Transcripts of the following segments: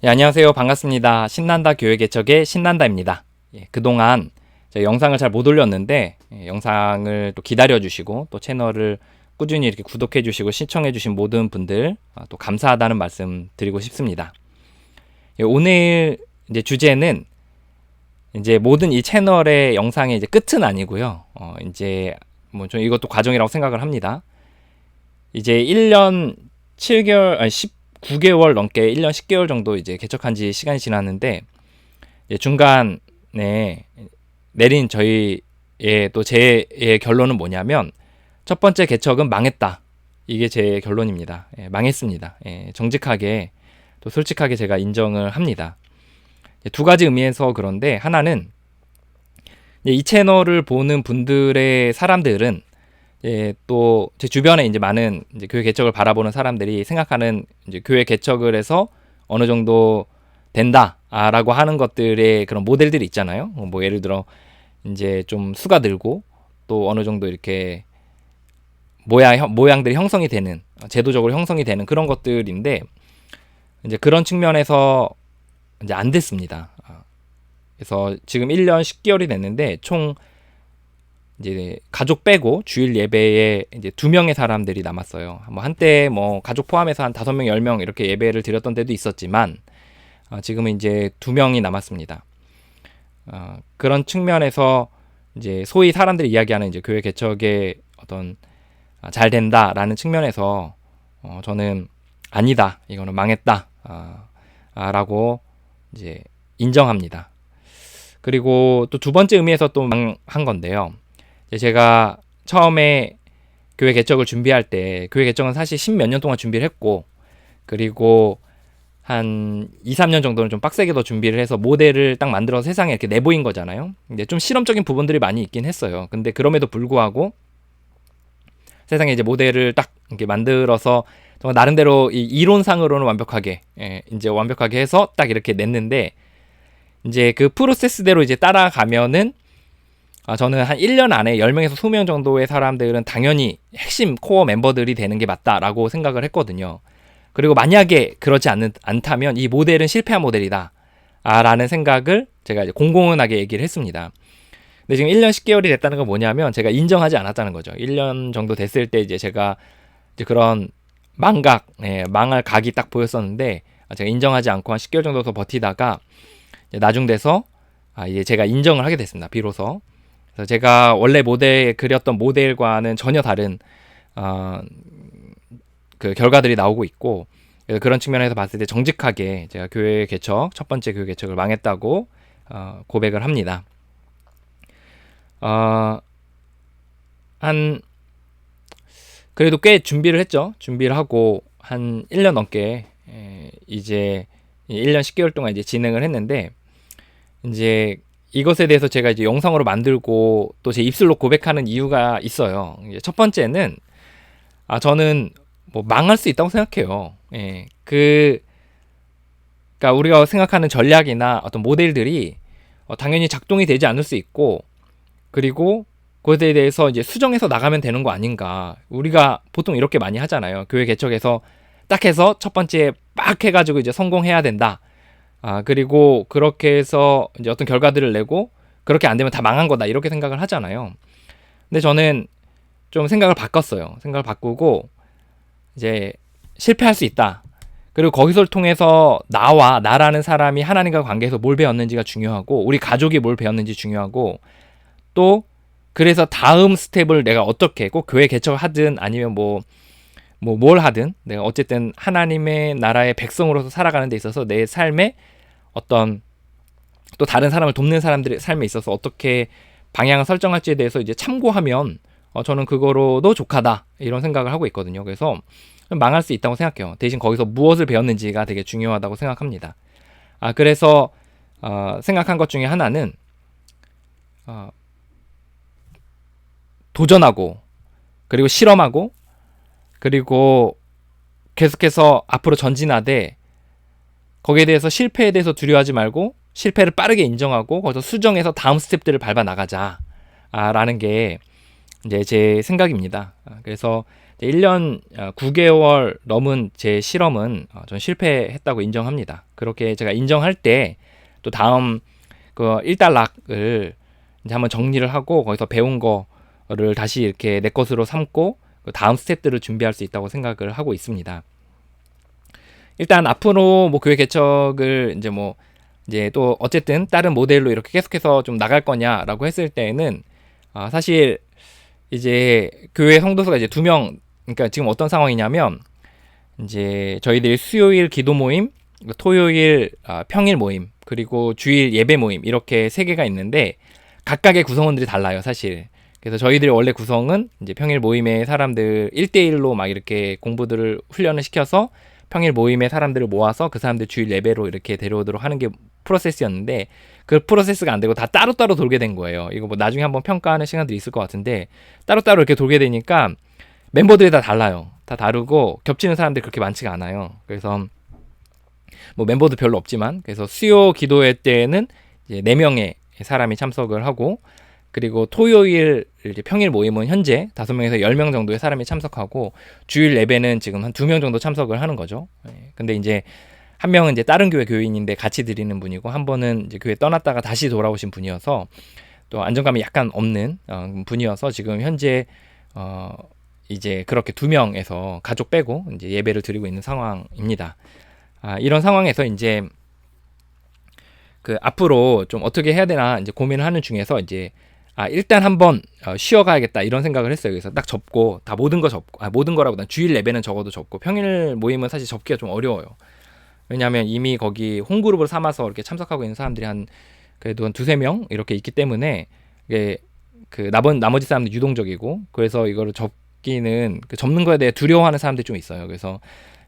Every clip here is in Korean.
예, 안녕하세요. 반갑습니다. 신난다 교회 개척의 신난다입니다. 그동안 제가 영상을 잘 못 올렸는데 영상을 또 기다려주시고 또 채널을 꾸준히 이렇게 구독해주시고 시청해주신 모든 분들 또 감사하다는 말씀 드리고 싶습니다. 오늘 이제 주제는 이제 모든 이 채널의 영상의 이제 끝은 아니고요. 이제 뭐 좀 이것도 과정이라고 생각을 합니다. 이제 1년 7개월, 아니 19개월 넘게 1년 10개월 정도 이제 개척한 지 시간이 지났는데 중간에 내린 저희의 또 제 결론은 뭐냐면 첫 번째 개척은 망했다. 이게 제 결론입니다. 망했습니다. 정직하게 또 솔직하게 제가 인정을 합니다. 두 가지 의미에서 그런데 하나는 이 채널을 보는 분들의 사람들은 또 제 주변에 이제 많은 이제 교회 개척을 바라보는 사람들이 생각하는 이제 교회 개척을 해서 어느 정도 된다라고 하는 것들의 그런 모델들이 있잖아요. 뭐 예를 들어 이제 좀 수가 늘고 또 어느 정도 이렇게 모양들이 형성이 되는 제도적으로 형성이 되는 그런 것들인데 이제 그런 측면에서 이제 안 됐습니다. 그래서 지금 1년 10개월이 됐는데 총 이제 가족 빼고 주일 예배에 이제 2명의 사람들이 남았어요. 뭐 한때 뭐 가족 포함해서 한 5명, 10명 이렇게 예배를 드렸던 때도 있었지만 지금은 이제 2명이 남았습니다. 그런 측면에서 이제 소위 사람들이 이야기하는 이제 교회 개척의 어떤 잘 된다라는 측면에서 저는 아니다, 이거는 망했다 라고 이제 인정합니다. 그리고 또 두 번째 의미에서 또 망한 건데요. 제가 처음에 교회 개척을 준비할 때 교회 개척은 사실 10몇 년 동안 준비를 했고 그리고 한 2, 3년 정도는 좀 빡세게 더 준비를 해서 모델을 딱 만들어서 세상에 이렇게 내보인 거잖아요. 이제 좀 실험적인 부분들이 많이 있긴 했어요. 근데 그럼에도 불구하고 세상에 이제 모델을 딱 이렇게 만들어서 정말 나름대로 이 이론상으로는 완벽하게 이제 완벽하게 해서 딱 이렇게 냈는데 이제 그 프로세스대로 이제 따라가면은 저는 한 1년 안에 10명에서 20명 정도의 사람들은 당연히 핵심 코어 멤버들이 되는 게 맞다라고 생각을 했거든요. 그리고 만약에 그렇지 않다면 이 모델은 실패한 모델이다 라는 생각을 제가 이제 공공연하게 얘기를 했습니다. 근데 지금 1년 10개월이 됐다는 건 뭐냐면 제가 인정하지 않았다는 거죠. 1년 정도 됐을 때 이제 제가 이제 그런 망할 각이 딱 보였었는데 제가 인정하지 않고 한 10개월 정도 더 버티다가 나중 돼서 이제 제가 인정을 하게 됐습니다. 비로소. 그래서 제가 원래 그렸던 모델과는 전혀 다른 그 결과들이 나오고 있고 그런 측면에서 봤을 때 정직하게 제가 교회 개척 첫 번째 교회 개척을 망했다고 고백을 합니다. 한 그래도 꽤 준비를 했죠. 준비를 하고 한 1년 넘게 이제 1년 10개월 동안 이제 진행을 했는데 이제 이것에 대해서 제가 이제 영상으로 만들고 또 제 입술로 고백하는 이유가 있어요. 첫 번째는 저는 뭐 망할 수 있다고 생각해요. 그러니까 우리가 생각하는 전략이나 어떤 모델들이 당연히 작동이 되지 않을 수 있고 그리고 그것에 대해서 이제 수정해서 나가면 되는 거 아닌가. 우리가 보통 이렇게 많이 하잖아요. 교회 개척에서 딱 해서 첫 번째 빡 해가지고 이제 성공해야 된다. 그리고 그렇게 해서 이제 어떤 결과들을 내고 그렇게 안 되면 다 망한 거다 이렇게 생각을 하잖아요. 근데 저는 좀 생각을 바꿨어요. 생각을 바꾸고 이제 실패할 수 있다. 그리고 거기서 통해서 나라는 사람이 하나님과 관계에서 뭘 배웠는지가 중요하고 우리 가족이 뭘 배웠는지 중요하고 또 그래서 다음 스텝을 내가 어떻게 꼭 교회 개척을 하든 아니면 뭘 하든 내가 어쨌든 하나님의 나라의 백성으로서 살아가는 데 있어서 내 삶에 어떤 또 다른 사람을 돕는 사람들의 삶에 있어서 어떻게 방향을 설정할지에 대해서 이제 참고하면 저는 그거로도 족하다 이런 생각을 하고 있거든요. 그래서 망할 수 있다고 생각해요. 대신 거기서 무엇을 배웠는지가 되게 중요하다고 생각합니다. 그래서 생각한 것 중에 하나는 도전하고 그리고 실험하고 그리고 계속해서 앞으로 전진하되 거기에 대해서 실패에 대해서 두려워하지 말고 실패를 빠르게 인정하고 거기서 수정해서 다음 스텝들을 밟아 나가자 라는 게 이제 제 생각입니다. 그래서 1년 9개월 넘은 제 실험은 전 실패했다고 인정합니다. 그렇게 제가 인정할 때 또 다음 그 1단락을 이제 한번 정리를 하고 거기서 배운 거를 다시 이렇게 내 것으로 삼고 그 다음 스텝들을 준비할 수 있다고 생각을 하고 있습니다. 일단 앞으로 뭐 교회 개척을 이제 또 어쨌든 다른 모델로 이렇게 계속해서 좀 나갈 거냐라고 했을 때에는 사실 이제 교회 성도수가 이제 2명, 그러니까 지금 어떤 상황이냐면 이제 저희들이 수요일 기도 모임, 토요일 평일 모임, 그리고 주일 예배 모임 이렇게 3개가 있는데 각각의 구성원들이 달라요, 사실. 그래서 저희들이 원래 구성은 이제 평일 모임의 사람들 1대1로 막 이렇게 공부들을 훈련을 시켜서 평일 모임의 사람들을 모아서 그 사람들 주일 예배로 이렇게 데려오도록 하는 게 프로세스였는데 그 프로세스가 안 되고 다 따로따로 돌게 된 거예요. 이거 뭐 나중에 한번 평가하는 시간들이 있을 것 같은데 따로따로 이렇게 돌게 되니까 멤버들이 다 달라요. 다 다르고 겹치는 사람들이 그렇게 많지가 않아요. 그래서 뭐 멤버도 별로 없지만 그래서 수요 기도회 때는 이제 4명의 사람이 참석을 하고 그리고 토요일 이제 평일 모임은 현재 5명에서 10명 정도의 사람이 참석하고 주일 예배는 지금 한 2명 정도 참석을 하는 거죠. 근데 이제 한 명은 이제 다른 교회 교인인데 같이 드리는 분이고 한 번은 이제 교회 떠났다가 다시 돌아오신 분이어서 또 안정감이 약간 없는 분이어서 지금 현재 이제 그렇게 2명에서 가족 빼고 이제 예배를 드리고 있는 상황입니다. 이런 상황에서 이제 그 앞으로 좀 어떻게 해야 되나 이제 고민을 하는 중에서 이제 일단 한번 쉬어가야겠다 이런 생각을 했어요. 그래서 딱 접고 다 모든 거 접고 모든 거라보단 주일 예배는 적어도 접고 평일 모임은 사실 접기가 좀 어려워요. 왜냐하면 이미 거기 홈그룹을 삼아서 이렇게 참석하고 있는 사람들이 그래도 한 2-3명 이렇게 있기 때문에 이게 그 나머지 사람들 유동적이고 그래서 이거를 접는 거에 대해 두려워하는 사람들이 좀 있어요. 그래서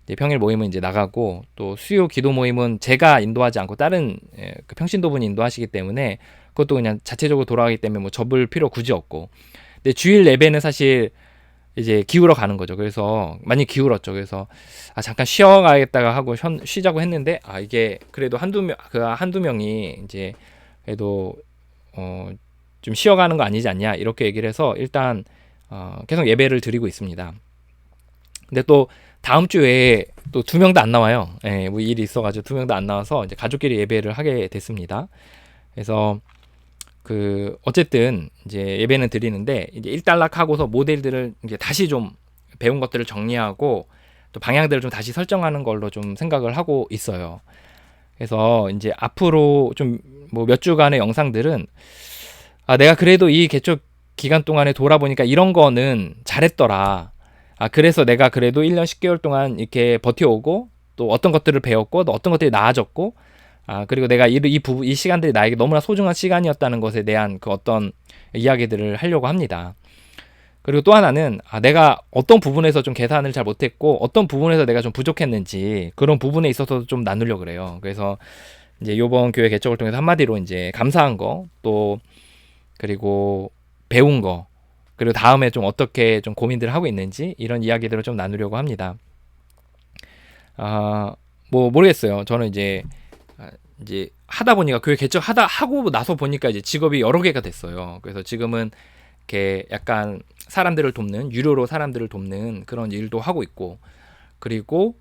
이제 평일 모임은 이제 나가고 또 수요 기도 모임은 제가 인도하지 않고 다른 그 평신도분이 인도하시기 때문에 그것도 그냥 자체적으로 돌아가기 때문에 뭐 접을 필요 굳이 없고 근데 주일 예배는 사실 이제 기울어 가는 거죠. 그래서 많이 기울었죠. 그래서 잠깐 쉬어가겠다가 하고 쉬자고 했는데 이게 그래도 한두 명이 이제 그래도 좀 쉬어가는 거 아니지 않냐 이렇게 얘기를 해서 일단 계속 예배를 드리고 있습니다. 근데 또 다음 주에 또 2명도 안 나와요. 뭐 일이 있어가지고 2명도 안 나와서 이제 가족끼리 예배를 하게 됐습니다. 그래서 어쨌든 이제 예배는 드리는데 이제 1단락 하고서 모델들을 이제 다시 좀 배운 것들을 정리하고 또 방향들을 좀 다시 설정하는 걸로 좀 생각을 하고 있어요. 그래서 이제 앞으로 좀 뭐 몇 주간의 영상들은 내가 그래도 이 개척 기간 동안에 돌아보니까 이런 거는 잘했더라. 그래서 내가 그래도 1년 10개월 동안 이렇게 버텨오고 또 어떤 것들을 배웠고 또 어떤 것들이 나아졌고 그리고 내가 이 시간들이 나에게 너무나 소중한 시간이었다는 것에 대한 그 어떤 이야기들을 하려고 합니다. 그리고 또 하나는 내가 어떤 부분에서 좀 계산을 잘 못했고 어떤 부분에서 내가 좀 부족했는지 그런 부분에 있어서 좀 나누려고 그래요. 그래서 이제 요번 교회 개척을 통해서 한마디로 이제 감사한 거 또 그리고 배운 거 그리고 다음에 좀 어떻게 좀 고민들을 하고 있는지 이런 이야기들을 좀 나누려고 합니다. 뭐 모르겠어요. 저는 이제 하다 보니까 교회 하고 나서 보니까 이제 직업이 여러 개가 됐어요. 그래서 지금은 이렇게 약간 사람들을 돕는 유료로 사람들을 돕는 그런 일도 하고 있고 그리고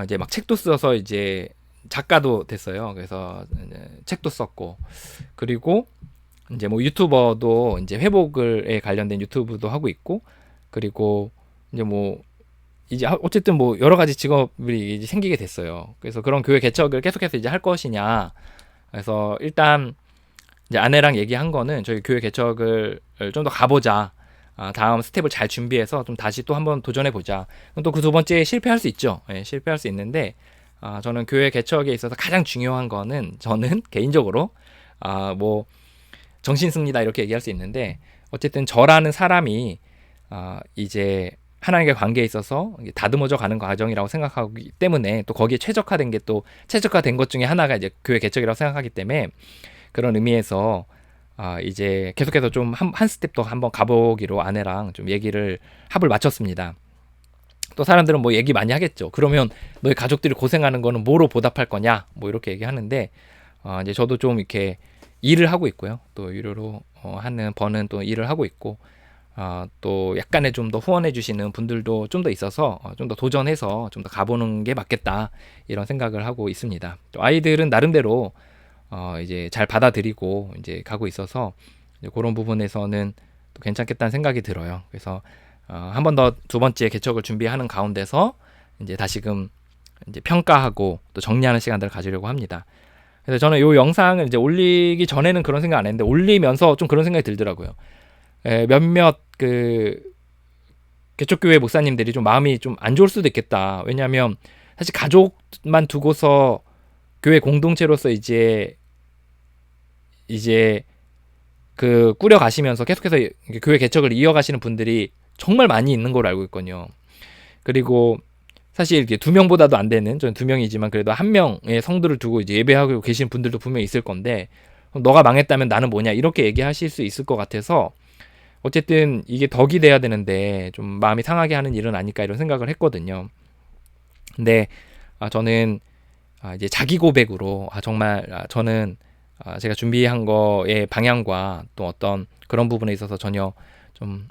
이제 막 책도 써서 이제 작가도 됐어요. 그래서 이제 책도 썼고 그리고 이제 뭐 유튜버도 이제 회복에 관련된 유튜브도 하고 있고 그리고 이제 어쨌든 뭐 여러 가지 직업이 이제 생기게 됐어요. 그래서 그런 교회 개척을 계속해서 이제 할 것이냐. 그래서 일단 이제 아내랑 얘기한 거는 저희 교회 개척을 좀 더 가보자. 다음 스텝을 잘 준비해서 좀 다시 또 한번 도전해 보자. 또 그 2번째 실패할 수 있죠. 실패할 수 있는데 저는 교회 개척에 있어서 가장 중요한 거는 저는 개인적으로 뭐 정신승리다 이렇게 얘기할 수 있는데 어쨌든 저라는 사람이 이제 하나님과 관계에 있어서 다듬어져 가는 과정이라고 생각하기 때문에 또 거기에 최적화된 것 중에 하나가 이제 교회 개척이라고 생각하기 때문에 그런 의미에서 이제 계속해서 좀 한 스텝 더 한번 가보기로 아내랑 좀 합을 맞췄습니다. 또 사람들은 뭐 얘기 많이 하겠죠. 그러면 너희 가족들이 고생하는 거는 뭐로 보답할 거냐? 뭐 이렇게 얘기하는데 이제 저도 좀 이렇게 일을 하고 있고요. 또 유료로 버는 또 일을 하고 있고 또 약간의 좀 더 후원해 주시는 분들도 좀 더 있어서 좀 더 도전해서 좀 더 가보는 게 맞겠다 이런 생각을 하고 있습니다. 또 아이들은 나름대로 이제 잘 받아들이고 이제 가고 있어서 이제 그런 부분에서는 또 괜찮겠다는 생각이 들어요. 그래서 한 번 더 두 번째 개척을 준비하는 가운데서 이제 다시금 이제 평가하고 또 정리하는 시간들을 가지려고 합니다. 그래서 저는 이 영상을 이제 올리기 전에는 그런 생각 안 했는데 올리면서 좀 그런 생각이 들더라고요. 몇몇 그 개척교회 목사님들이 좀 마음이 좀 안 좋을 수도 있겠다. 왜냐하면 사실 가족만 두고서 교회 공동체로서 이제 그 꾸려 가시면서 계속해서 교회 개척을 이어가시는 분들이 정말 많이 있는 걸로 알고 있거든요. 그리고 사실 이렇게 두 명보다도 안 되는, 저는 두 명이지만 그래도 한 명의 성도를 두고 이제 예배하고 계신 분들도 분명히 있을 건데, 너가 망했다면 나는 뭐냐 이렇게 얘기하실 수 있을 것 같아서 어쨌든 이게 덕이 돼야 되는데 좀 마음이 상하게 하는 일은 아닐까 이런 생각을 했거든요. 근데 저는 이제 자기 고백으로 정말 저는 제가 준비한 거의 방향과 또 어떤 그런 부분에 있어서 전혀 좀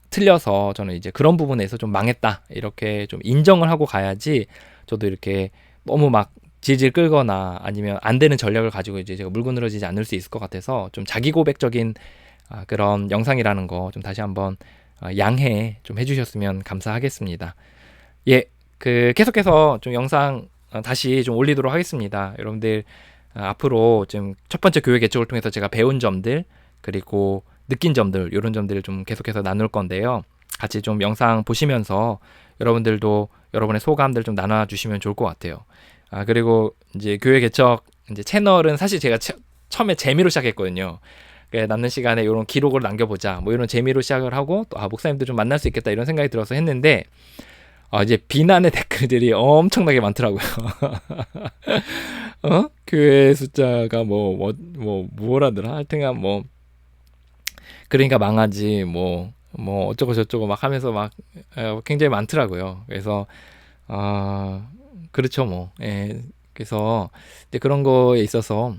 틀려서 저는 이제 그런 부분에서 좀 망했다 이렇게 좀 인정을 하고 가야지 저도 이렇게 너무 막 질질 끌거나 아니면 안 되는 전략을 가지고 이제 제가 물고 늘어지지 않을 수 있을 것 같아서 좀 자기 고백적인 그런 영상이라는 거 좀 다시 한번 양해 좀 해주셨으면 감사하겠습니다. 예, 그 계속해서 좀 영상 다시 좀 올리도록 하겠습니다. 여러분들 앞으로 지금 첫 번째 교회 개척을 통해서 제가 배운 점들 그리고 느낀 점들 이런 점들을 좀 계속해서 나눌 건데요. 같이 좀 영상 보시면서 여러분들도 여러분의 소감들 좀 나눠주시면 좋을 것 같아요. 그리고 이제 교회 개척 이제 채널은 사실 제가 처음에 재미로 시작했거든요. 남는 시간에 이런 기록을 남겨보자 뭐 이런 재미로 시작을 하고 또 목사님도 좀 만날 수 있겠다 이런 생각이 들어서 했는데 이제 비난의 댓글들이 엄청나게 많더라고요. 교회 숫자가 뭐라더라 하여튼간 그러니까 망하지 뭐 어쩌고 저쩌고 막 하면서 막 굉장히 많더라고요. 그래서 그렇죠 뭐. 예. 그래서 이제 그런 거에 있어서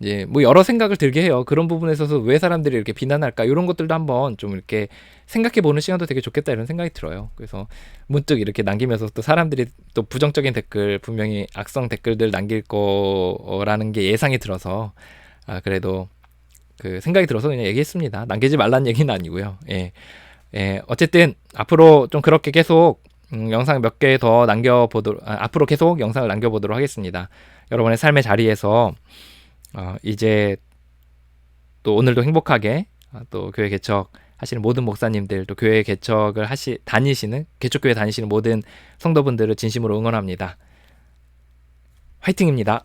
이제 뭐 여러 생각을 들게 해요. 그런 부분에 있어서 왜 사람들이 이렇게 비난할까 이런 것들도 한번 좀 이렇게 생각해 보는 시간도 되게 좋겠다 이런 생각이 들어요. 그래서 문득 이렇게 남기면서 또 사람들이 또 부정적인 댓글 분명히 악성 댓글들 남길 거라는 게 예상이 들어서 그래도 그 생각이 들어서 그냥 얘기했습니다. 남기지 말란 얘기는 아니고요. 예. 어쨌든 앞으로 좀 그렇게 계속 영상 몇 개 더 앞으로 계속 영상을 남겨보도록 하겠습니다. 여러분의 삶의 자리에서 이제 또 오늘도 행복하게 또 교회 개척 하시는 모든 목사님들 또 교회 개척을 개척교회 다니시는 모든 성도분들을 진심으로 응원합니다. 화이팅입니다.